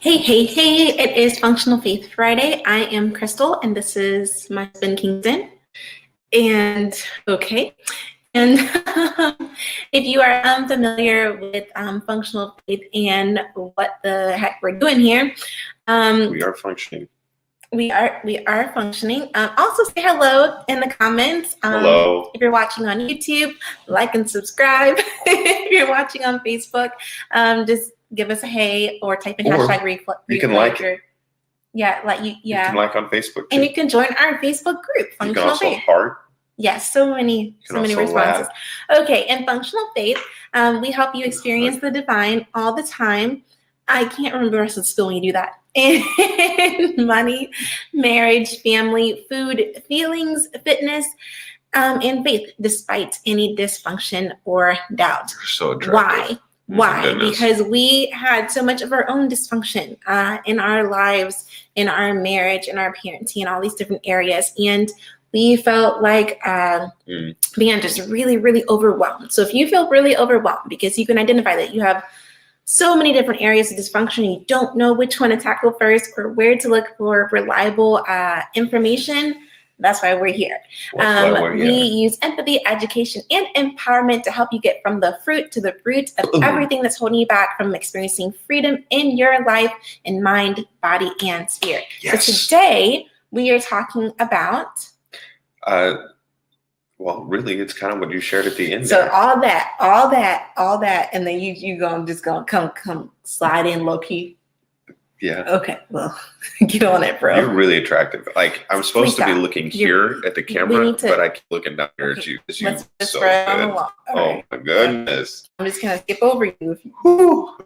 Hey, hey, hey, it is Functional Faith Friday. I am Krystal, and this is my husband, Kingston. And if you are unfamiliar with Functional Faith and what the heck we're doing here, we are functioning. We are functioning. Also say hello in the comments. Hello. If you're watching on YouTube, like and subscribe. If you're watching on Facebook, just give us a hey or type in hashtag reflect. You can like it. Yeah, You can like on Facebook too. And you can join our Facebook group, Functional You can also Faith. heart. Yes, so many responses. Laugh. Okay, in Functional Faith, we help you experience the divine all the time. I can't remember the rest of the spiel when you do that. In money, marriage, family, food, feelings, fitness, and faith, despite any dysfunction or doubt. So attractive. Why? Because we had so much of our own dysfunction in our lives, in our marriage, in our parenting, in all these different areas. And we felt like being just really, really overwhelmed. So if you feel really overwhelmed because you can identify that you have so many different areas of dysfunction, you don't know which one to tackle first or where to look for reliable information, that's why we're here. We use empathy, education, and empowerment to help you get from the fruit to the root of everything that's holding you back from experiencing freedom in your life, in mind, body, and spirit. Yes. So today we are talking about... well, really, it's kind of what you shared at the end. So there. all that, and then you gonna come slide in low key. Yeah. Okay. Well, get on it, bro. You're really attractive. Like I'm supposed to be looking here at the camera, but I keep looking down here at you. Let's so good. Oh my goodness. I'm just gonna skip over you.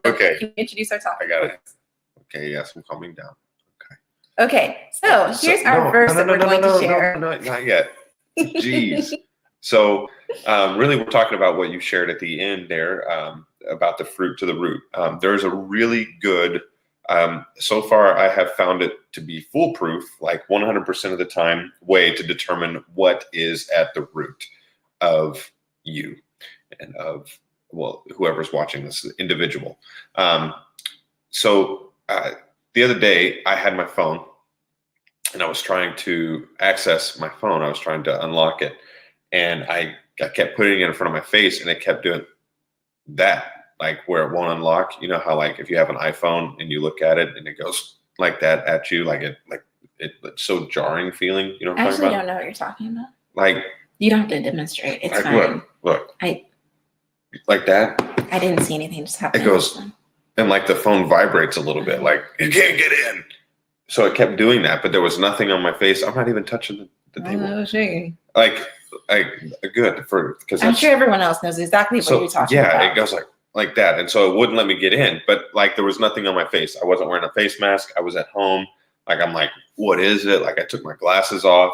Okay. Can you introduce our topic? I got it. Okay. Yes, I'm calming down. Okay. So here's our verse that we're going to share. No, not yet. Jeez. So really, we're talking about what you shared at the end there about the fruit to the root. There's a really good, so far I have found it to be foolproof, like 100% of the time, way to determine what is at the root of you and of, well, whoever's watching this, the individual. So the other day I had my phone and I was trying to access my phone. I was trying to unlock it. And I kept putting it in front of my face and it kept doing that, like where it won't unlock. You know how like if you have an iPhone and you look at it and it goes like that at you, it's so jarring feeling. You know what I'm talking about? I don't know what you're talking about. Like you don't have to demonstrate. It's like fine. Look. Like that. I didn't see anything just happen. It goes and like the phone vibrates a little bit, like you can't get in. So it kept doing that, but there was nothing on my face. I'm not even touching the table. I was shaking. Like good because I'm sure everyone else knows exactly what you're talking about. Yeah, it goes like that, and so it wouldn't let me get in. But like there was nothing on my face. I wasn't wearing a face mask. I was at home. Like I'm like, what is it? Like I took my glasses off.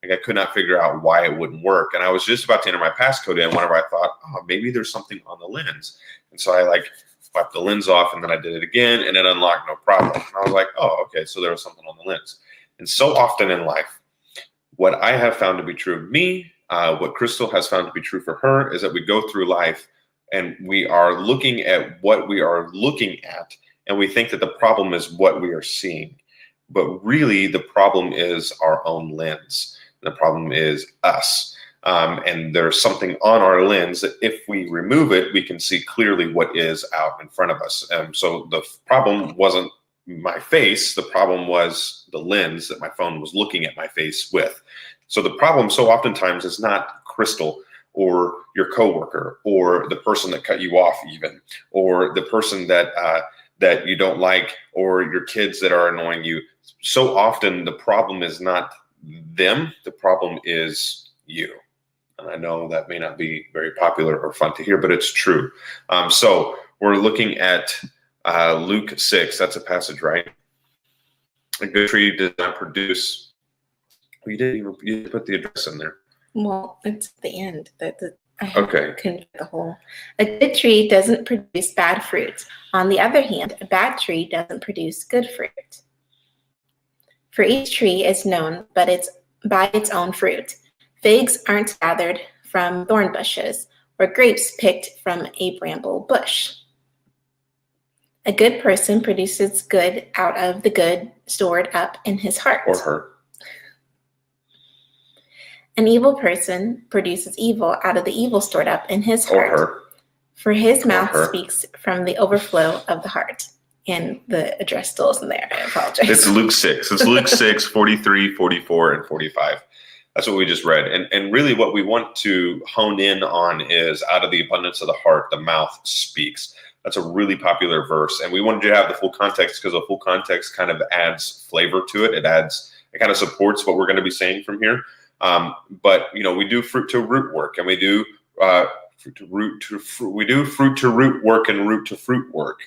Like I could not figure out why it wouldn't work. And I was just about to enter my passcode in whenever I thought, oh, maybe there's something on the lens. And so I like wiped the lens off, and then I did it again, and it unlocked no problem. And I was like, oh, okay, so there was something on the lens. And so often in life, what I have found to be true of me, what Krystal has found to be true for her, is that we go through life and we are looking at what we are looking at, and we think that the problem is what we are seeing. But really, the problem is our own lens. The problem is us. And there's something on our lens that if we remove it, we can see clearly what is out in front of us. So the problem wasn't my face. The problem was the lens that my phone was looking at my face with. So the problem so oftentimes is not Krystal or your coworker or the person that cut you off even, or the person that you don't like, or your kids that are annoying you. So often the problem is not them. The problem is you. And I know that may not be very popular or fun to hear, but it's true. So we're looking at Luke 6. That's a passage, right? A good tree does not produce. You didn't put the address in there. Well, it's the end. Okay. Couldn't get the whole. A good tree doesn't produce bad fruit. On the other hand, a bad tree doesn't produce good fruit. For each tree is known, but it's by its own fruit. Figs aren't gathered from thorn bushes, or grapes picked from a bramble bush. A good person produces good out of the good stored up in his heart. Or her. An evil person produces evil out of the evil stored up in his heart. Or her. For his mouth speaks from the overflow of the heart. And the address still isn't there. I apologize. It's Luke 6. It's Luke 6, 43, 44, and 45. That's what we just read. And really what we want to hone in on is out of the abundance of the heart, the mouth speaks. That's a really popular verse. And we wanted to have the full context because the full context kind of adds flavor to it. It kind of supports what we're going to be saying from here. But, we do fruit to root work, and we do fruit to root work and root to fruit work.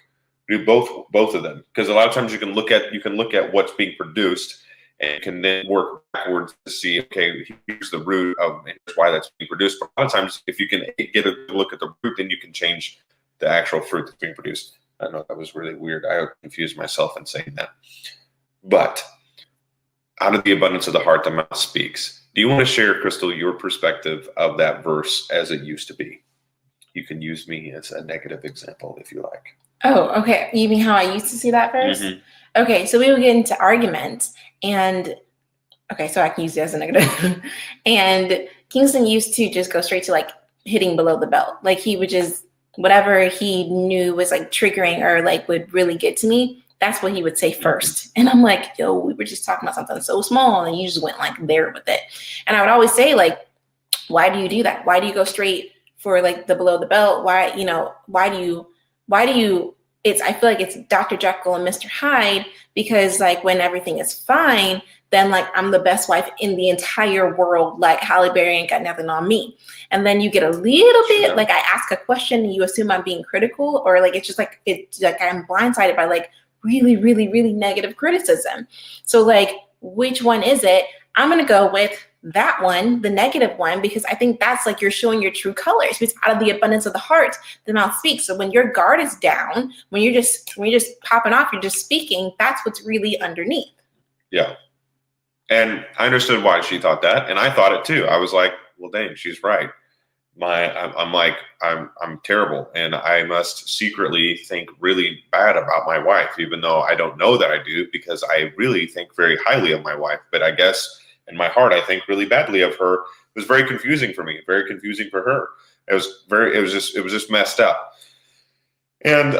We do both of them, because a lot of times you can look at what's being produced and can then work backwards to see, okay, here's the root of why that's being produced. But a lot of times, if you can get a look at the root, then you can change the actual fruit that's being produced. I know that was really weird. I confused myself in saying that. But out of the abundance of the heart, the mouth speaks. Do you want to share, Krystal, your perspective of that verse as it used to be? You can use me as a negative example if you like. Oh, okay. You mean how I used to see that verse? Mm-hmm. Okay, so we would get into arguments, and so I can use it as a negative. And Kingston used to just go straight to like hitting below the belt. Like he would just, whatever he knew was like triggering or like would really get to me, that's what he would say first. And I'm like, yo, we were just talking about something so small and you just went like there with it. And I would always say, like, why do you do that? Why do you go straight for like the below the belt? Why do you I feel like it's Dr. Jekyll and Mr. Hyde, because like when everything is fine, then like I'm the best wife in the entire world. Like Halle Berry ain't got nothing on me. And then you get a little bit like I ask a question and you assume I'm being critical, or like it's like I'm blindsided by like really, really, really negative criticism. So like, which one is it? I'm going to go with that one, the negative one, because I think that's like you're showing your true colors, because out of the abundance of the heart, the mouth speaks. So when your guard is down, when you're just popping off, you're just speaking, that's what's really underneath. Yeah. And I understood why she thought that. And I thought it too. I was like, well, dang, she's right. I'm terrible, and I must secretly think really bad about my wife, even though I don't know that I do, because I really think very highly of my wife. But I guess in my heart, I think really badly of her. It was very confusing for me, very confusing for her. It was just messed up. And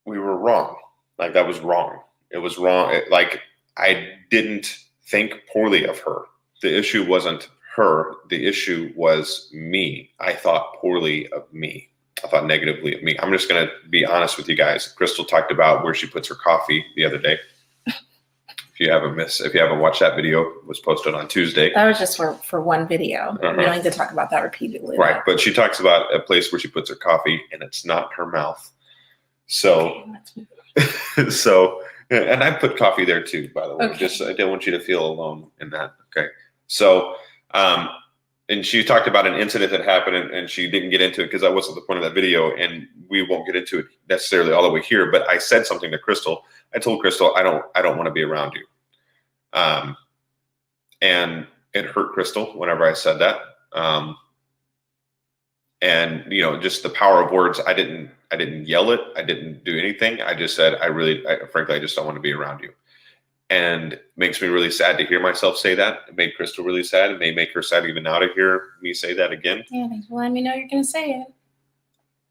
we were wrong. Like that was wrong. It was wrong. Like I didn't think poorly of her. The issue wasn't her. The issue was me. I thought poorly of me. I thought negatively of me. I'm just going to be honest with you guys. Krystal talked about where she puts her coffee the other day. If you haven't watched that video, it was posted on Tuesday. That was just for one video. We don't need to talk about that repeatedly. Right. But she talks about a place where she puts her coffee and it's not her mouth. So, and I put coffee there too, by the way. Okay. I didn't want you to feel alone in that. Okay. So, and she talked about an incident that happened, and she didn't get into it because that wasn't the point of that video, and we won't get into it necessarily all the way here. But I said something to Krystal. I told Krystal, I don't want to be around you. And it hurt Krystal whenever I said that. And just the power of words. I didn't yell it. I didn't do anything. I just said, frankly, I just don't want to be around you. And it makes me really sad to hear myself say that. It made Krystal really sad. It may make her sad even now to hear me say that again. Yeah, thanks for letting me know you're going to say it.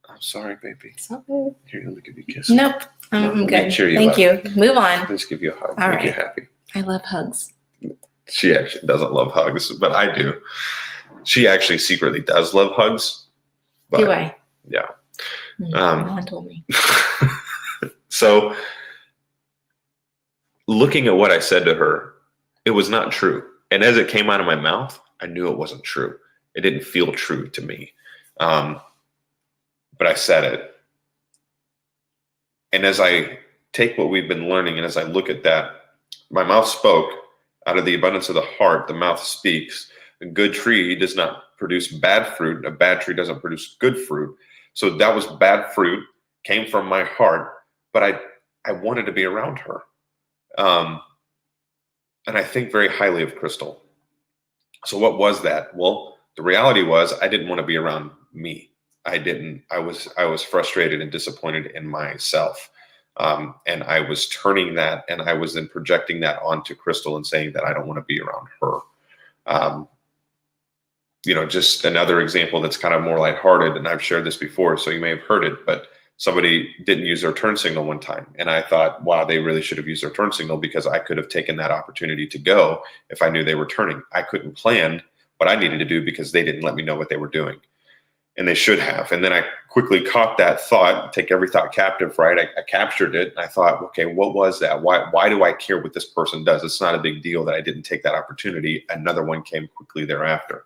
I'm sorry, baby. It's not good. Here, let me give you a kiss. Nope. I'm good. Thank you. Move on. Let's give you a hug. All Make right. you happy. I love hugs. She actually doesn't love hugs, but I do. She actually secretly does love hugs. But, do I? Yeah. No one told me. So, looking at what I said to her, it was not true. And as it came out of my mouth, I knew it wasn't true. It didn't feel true to me. But I said it. And as I take what we've been learning, and as I look at that, my mouth spoke. Out of the abundance of the heart, the mouth speaks. A good tree does not produce bad fruit. A bad tree doesn't produce good fruit. So that was bad fruit, came from my heart, but I wanted to be around her. And I think very highly of Krystal. So what was that? Well, the reality was I didn't want to be around me. I was frustrated and disappointed in myself. And I was turning that, and I was then projecting that onto Krystal and saying that I don't want to be around her. Just another example that's kind of more lighthearted, and I've shared this before, so you may have heard it, but somebody didn't use their turn signal one time. And I thought, wow, they really should have used their turn signal, because I could have taken that opportunity to go if I knew they were turning. I couldn't plan what I needed to do because they didn't let me know what they were doing. And they should have. And then I quickly caught that thought, take every thought captive, right? I captured it. And I thought, okay, what was that? Why do I care what this person does? It's not a big deal that I didn't take that opportunity. Another one came quickly thereafter.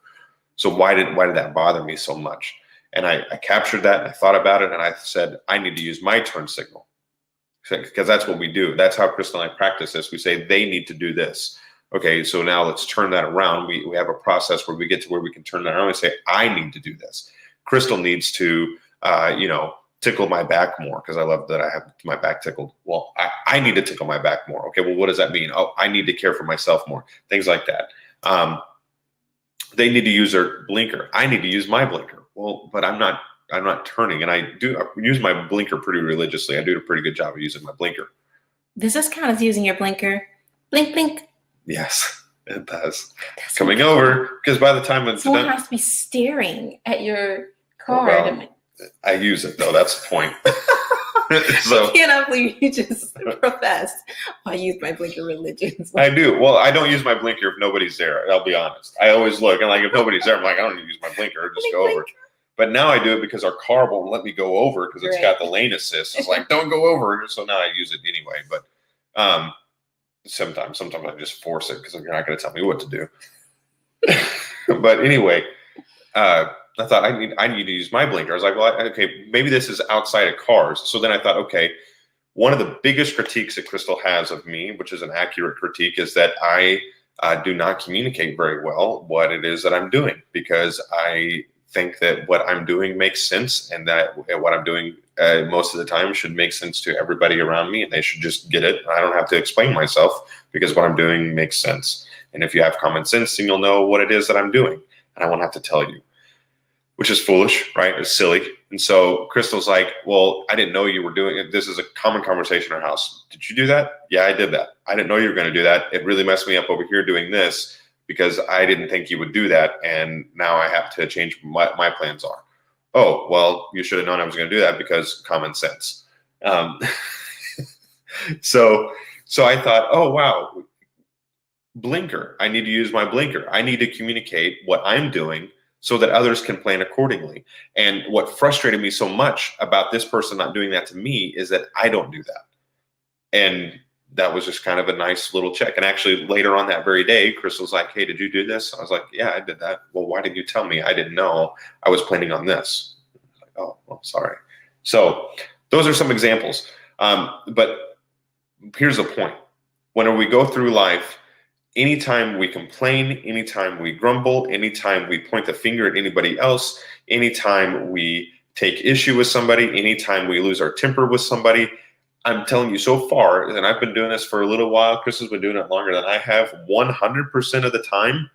So why did that bother me so much? And I captured that, and I thought about it, and I said, I need to use my turn signal, because that's what we do. That's how Krystal and I practice this. We say they need to do this. Okay, so now let's turn that around. We have a process where we get to where we can turn that around and say, I need to do this. Krystal needs to, tickle my back more, because I love that I have my back tickled. Well, I need to tickle my back more. Okay, well, what does that mean? Oh, I need to care for myself more. Things like that. They need to use their blinker. I need to use my blinker. Well, but I'm not turning, and I use my blinker pretty religiously. I do a pretty good job of using my blinker. Does this count as using your blinker? Blink, blink. Yes, it does. That's coming over, because by the time it's someone done, has to be staring at your card. Well, I use it though. That's the point. So I cannot believe you just professed, I use my blinker religiously. I do. Well, I don't use my blinker if nobody's there. I'll be honest. I always look, and like if nobody's there, I'm like, I don't need to use my blinker. Just blink, go blink. over. But now I do it because our car won't let me go over, because it's got the lane assist. It's like, don't go over. So now I use it anyway. But sometimes I just force it, because you're not going to tell me what to do. But anyway, I thought I need to use my blinker. I was like, well, okay, maybe this is outside of cars. So then I thought, okay, one of the biggest critiques that Krystal has of me, which is an accurate critique, is that I do not communicate very well what it is that I'm doing, because I think that what I'm doing makes sense, and that what I'm doing most of the time should make sense to everybody around me, and they should just get it. I don't have to explain myself, because what I'm doing makes sense. And if you have common sense, then you'll know what it is that I'm doing, and I won't have to tell you. Which is foolish, right? It's silly. And so Krystal's like, well, I didn't know you were doing it. This is a common conversation in our house. Did you do that? Yeah, I did that. I didn't know you were going to do that. It really messed me up over here doing this, because I didn't think you would do that. And now I have to change what my plans are. Oh, well, you should have known I was going to do that, because common sense. So I thought, oh, wow, blinker. I need to use my blinker. I need to communicate what I'm doing so that others can plan accordingly. And what frustrated me so much about this person not doing that to me is that I don't do that. And that was just kind of a nice little check. And actually later on that very day, Krystal's like, hey, did you do this? I was like, yeah, I did that. Well, why didn't you tell me? I didn't know. I was planning on this. I was like, oh, well, sorry. So those are some examples. But here's the point. When we go through life, anytime we complain, anytime we grumble, anytime we point the finger at anybody else, anytime we take issue with somebody, anytime we lose our temper with somebody, I'm telling you so far, and I've been doing this for a little while, Chris has been doing it longer than I have, 100% of the time,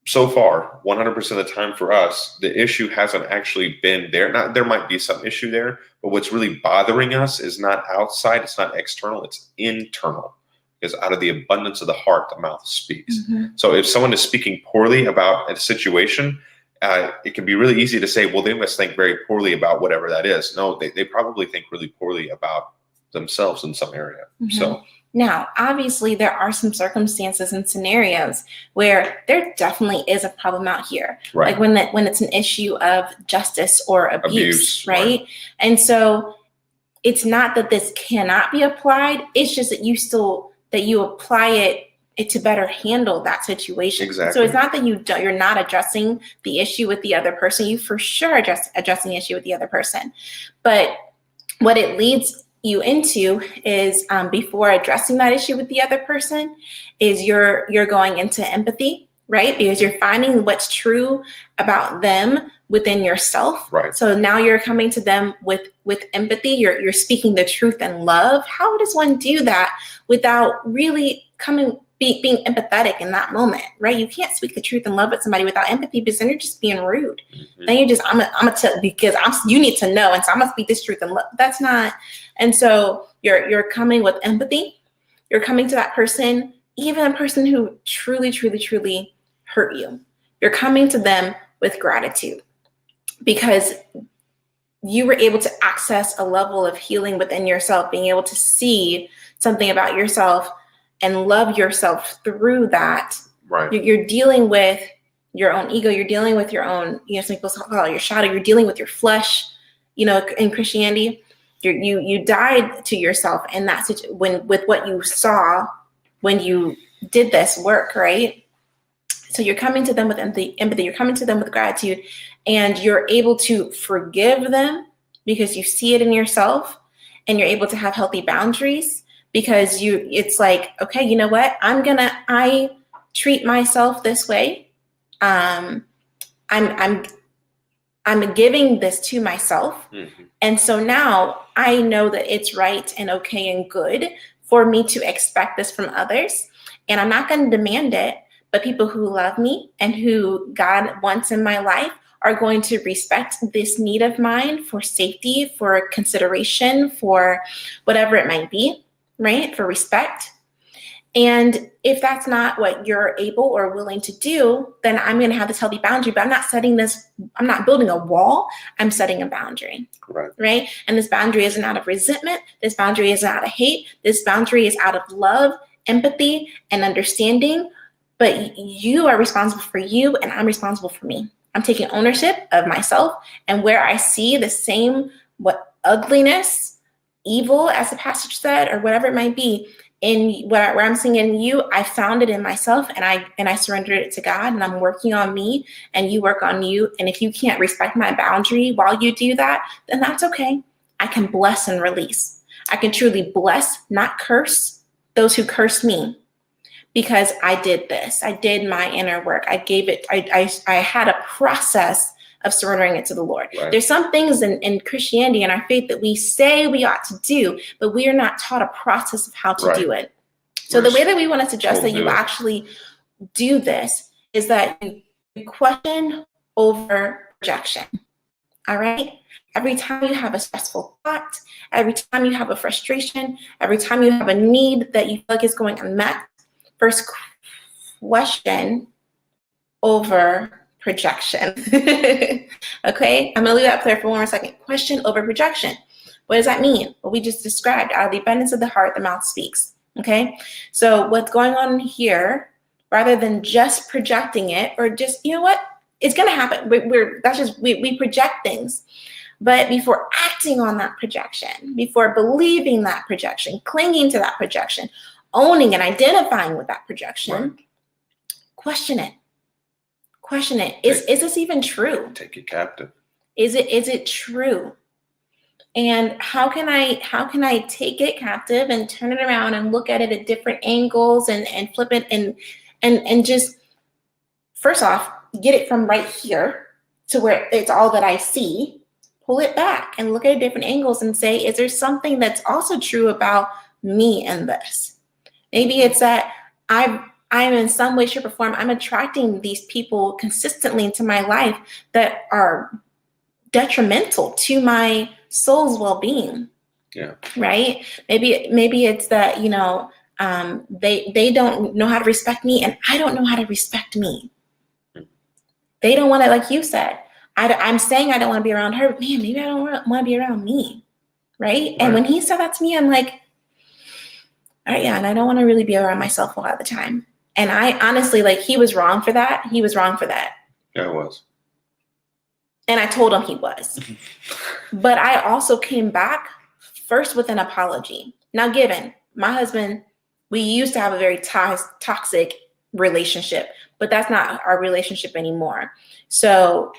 so far, 100% of the time for us, the issue hasn't actually been there. Now, there might be some issue there, but what's really bothering us is not outside, it's not external, it's internal. Because out of the abundance of the heart, the mouth speaks. Mm-hmm. So if someone is speaking poorly about a situation, it can be really easy to say, well, they must think very poorly about whatever that is. No, they probably think really poorly about themselves in some area. Mm-hmm. So now, obviously, there are some circumstances and scenarios where there definitely is a problem out here. Right. Like when it's an issue of justice or abuse, right? And so it's not that this cannot be applied. It's just that you apply it to better handle that situation. Exactly. So it's not that you're not addressing the issue with the other person. You for sure addressing the issue with the other person. But what it leads you into is before addressing that issue with the other person is you're going into empathy, right? Because you're finding what's true about them within yourself. Right. So now you're coming to them with empathy. You're speaking the truth and love. How does one do that without really coming being empathetic in that moment, right? You can't speak the truth and love with somebody without empathy, because then you're just being rude. Mm-hmm. Then you're just, I'm gonna tell, because you need to know, and so I'm gonna speak this truth and love. That's not. And so you're coming with empathy. You're coming to that person, even a person who truly, truly, truly hurt you. You're coming to them with gratitude, because you were able to access a level of healing within yourself, being able to see something about yourself and love yourself through that. Right. You're dealing with your own ego. You're dealing with your own, some people call it your shadow. You're dealing with your flesh. In Christianity, you died to yourself, and that's with what you saw when you did this work, right? So you're coming to them with empathy. You're coming to them with gratitude, and you're able to forgive them because you see it in yourself, and you're able to have healthy boundaries because it's like, okay, you know what? I treat myself this way. I'm giving this to myself. Mm-hmm. And so now I know that it's right and okay and good for me to expect this from others. And I'm not going to demand it, but people who love me and who God wants in my life are going to respect this need of mine for safety, for consideration, for whatever it might be, right? For respect. And if that's not what you're able or willing to do, then I'm going to have this healthy boundary, but I'm not building a wall. I'm setting a boundary, right? And this boundary isn't out of resentment. This boundary isn't out of hate. This boundary is out of love, empathy, and understanding. But you are responsible for you, and I'm responsible for me. I'm taking ownership of myself, and where I see the same, ugliness, evil, as the passage said, or whatever it might be, in where I'm seeing in you, I found it in myself, and I surrendered it to God, and I'm working on me, and you work on you. And if you can't respect my boundary while you do that, then that's okay. I can bless and release. I can truly bless, not curse those who curse me, because I did this. I did my inner work. I gave it. I had a process of surrendering it to the Lord. Right. There's some things in Christianity and our faith that we say we ought to do, but we are not taught a process of how to do it. So the way that we want to suggest that you actually do this is that you question over projection. All right? Every time you have a stressful thought, every time you have a frustration, every time you have a need that you feel like is going unmet, first question over projection. Okay, I'm gonna leave that clear for 1 more second. Question over projection. What does that mean? Well, we just described, out of the abundance of the heart, the mouth speaks. Okay, so what's going on here, rather than just projecting it, or just, you know what, it's gonna happen. We project things, but before acting on that projection, before believing that projection, clinging to that projection, owning and identifying with that projection, question it. Question it. Is this even true? Take it captive. Is it true? And how can I take it captive and turn it around and look at it at different angles and flip it and just, first off, get it from right here to where it's all that I see, pull it back and look at different angles and say, is there something that's also true about me in this? Maybe it's that I'm in some way, shape, or form, I'm attracting these people consistently into my life that are detrimental to my soul's well-being. Yeah. Right? Maybe it's that, they don't know how to respect me, and I don't know how to respect me. They don't want to, like you said, I'm saying I don't want to be around her, but man, maybe I don't want to be around me. Right? And when he said that to me, I'm like, all right, yeah, and I don't want to really be around myself a lot of the time. And I honestly, he was wrong for that. He was wrong for that. Yeah, it was. And I told him he was. But I also came back first with an apology. Now, given my husband, we used to have a very toxic relationship, but that's not our relationship anymore. So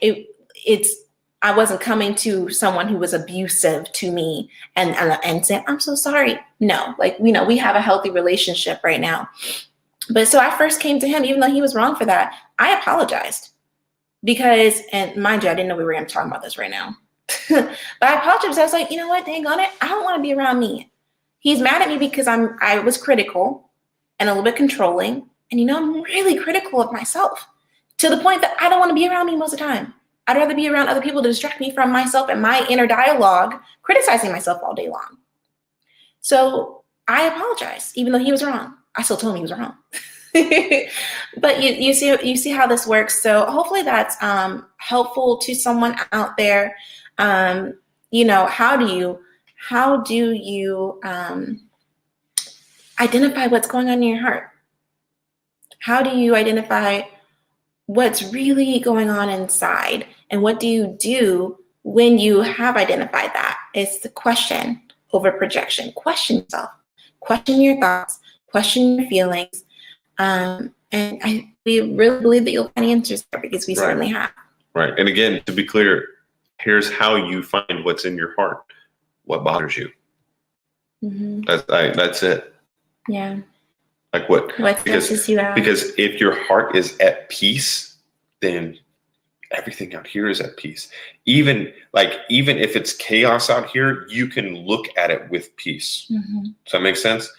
I wasn't coming to someone who was abusive to me and saying, I'm so sorry. No, we have a healthy relationship right now. But so I first came to him, even though he was wrong for that, I apologized because, and mind you, I didn't know we were going to talk about this right now, but I apologized. I was like, you know what, dang on it, I don't want to be around me. He's mad at me because I was critical and a little bit controlling. And I'm really critical of myself to the point that I don't want to be around me most of the time. I'd rather be around other people to distract me from myself and my inner dialogue, criticizing myself all day long. So I apologize, even though he was wrong. I still told him he was wrong. But you see how this works. So hopefully that's helpful to someone out there. How do you identify what's going on in your heart? How do you identify what's really going on inside? And what do you do when you have identified that? It's the question over projection. Question yourself. Question your thoughts. Question your feelings. And we really believe that you'll find answers there, because we certainly have. Right. And again, to be clear, here's how you find what's in your heart. What bothers you. Mm-hmm. That's it. Yeah. Like what stresses you out? Because if your heart is at peace, then everything out here is at peace. Even if it's chaos out here, you can look at it with peace. Mm-hmm. Does that make sense?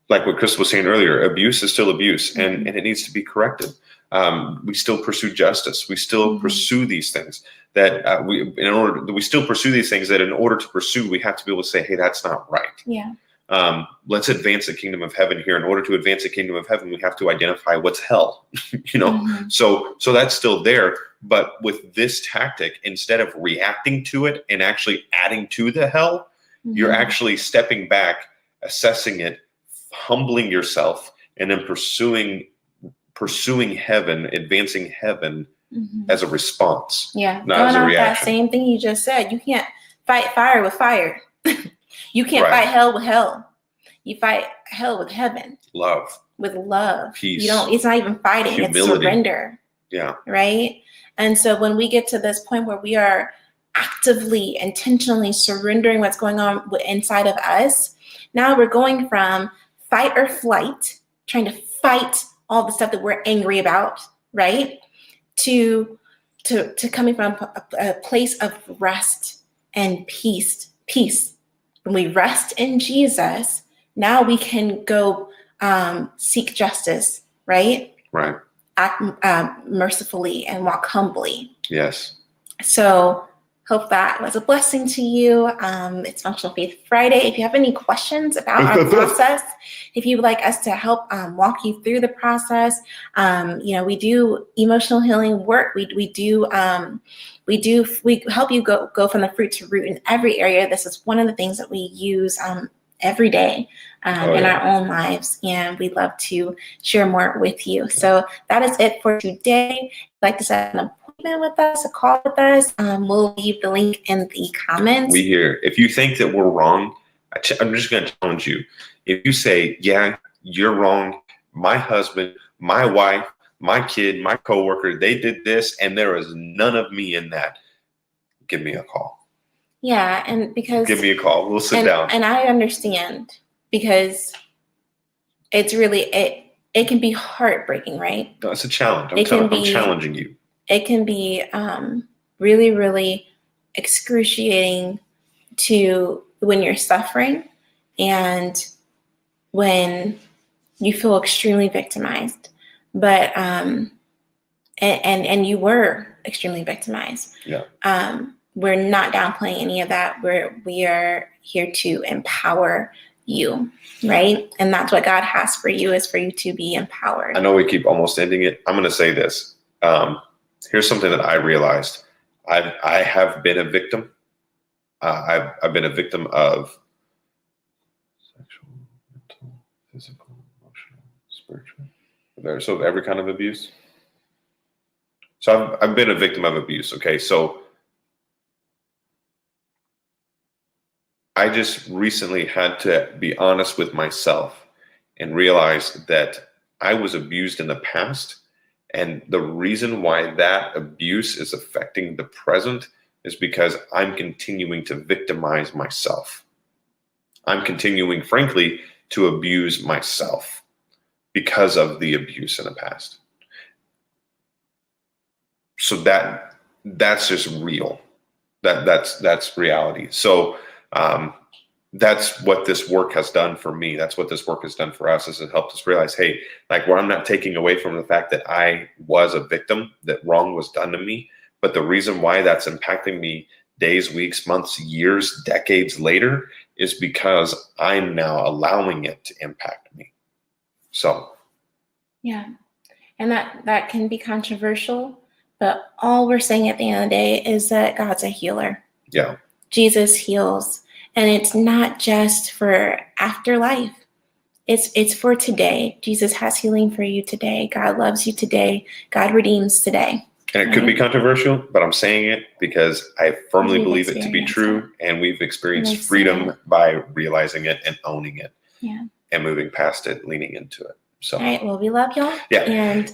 Like what Krystal was saying earlier, abuse is still abuse, and it needs to be corrected. We still pursue justice. We still pursue these things that we still pursue these things that in order to pursue, we have to be able to say, hey, that's not right. Yeah. Let's advance the kingdom of heaven here. In order to advance the kingdom of heaven, we have to identify what's hell, So that's still there. But with this tactic, instead of reacting to it and actually adding to the hell, you're actually stepping back, assessing it, humbling yourself, and then pursuing heaven, advancing heaven as a response. Yeah. Not as a reaction. That same thing you just said. You can't fight fire with fire. You can't fight hell with hell. You fight hell with heaven. Love. With love. Peace. It's not even fighting. Humility. It's surrender. Yeah. Right? And so when we get to this point where we are actively, intentionally surrendering what's going on inside of us, now we're going from fight or flight, trying to fight all the stuff that we're angry about, right? To coming from a place of rest and peace. When we rest in Jesus, now we can go seek justice, right? Right. Act mercifully and walk humbly. Yes. So hope that was a blessing to you. It's Functional Faith Friday. If you have any questions about our process, if you would like us to help walk you through the process, we do emotional healing work. We help you go from the fruit to root in every area. This is one of the things that we use every day in our own lives, and we'd love to share more with you. So that is it for today. If you'd like to set an appointment with us, a call with us, we'll leave the link in the comments. We hear. If you think that we're wrong, I'm just going to challenge you. If you say, yeah, you're wrong, my husband, my wife, my kid, my coworker, they did this, and there is none of me in that, give me a call. Yeah, and because give me a call. We'll sit down. And I understand, because it's really it can be heartbreaking, right? No, it's a challenge. I'm challenging you. It can be really, really excruciating to when you're suffering and when you feel extremely victimized. But and you were extremely victimized. Yeah. We're not downplaying any of that. We are here to empower you, right? And that's what God has for you, is for you to be empowered. I know we keep almost ending it. I'm going to say this. Here's something that I realized. I have been a victim. I've been a victim of sexual, mental, physical, emotional, spiritual. So every kind of abuse. So I've been a victim of abuse. Okay, so I just recently had to be honest with myself and realize that I was abused in the past. And the reason why that abuse is affecting the present is because I'm continuing to victimize myself. I'm continuing, frankly, to abuse myself because of the abuse in the past. So that's just real. That's reality. So that's what this work has done for me. That's what this work has done for us, is it helped us realize, hey, like, where I'm not taking away from the fact that I was a victim, that wrong was done to me, but the reason why that's impacting me days, weeks, months, years, decades later is because I'm now allowing it to impact me. So. Yeah. And that can be controversial, but all we're saying at the end of the day is that God's a healer. Yeah. Jesus heals. And it's not just for afterlife. It's for today. Jesus has healing for you today. God loves you today. God redeems today. And it could be controversial, but I'm saying it because I firmly believe it to be true. And we've experienced freedom by realizing it and owning it. Yeah. And moving past it, leaning into it. So. All right. Well, we love y'all. Yeah. And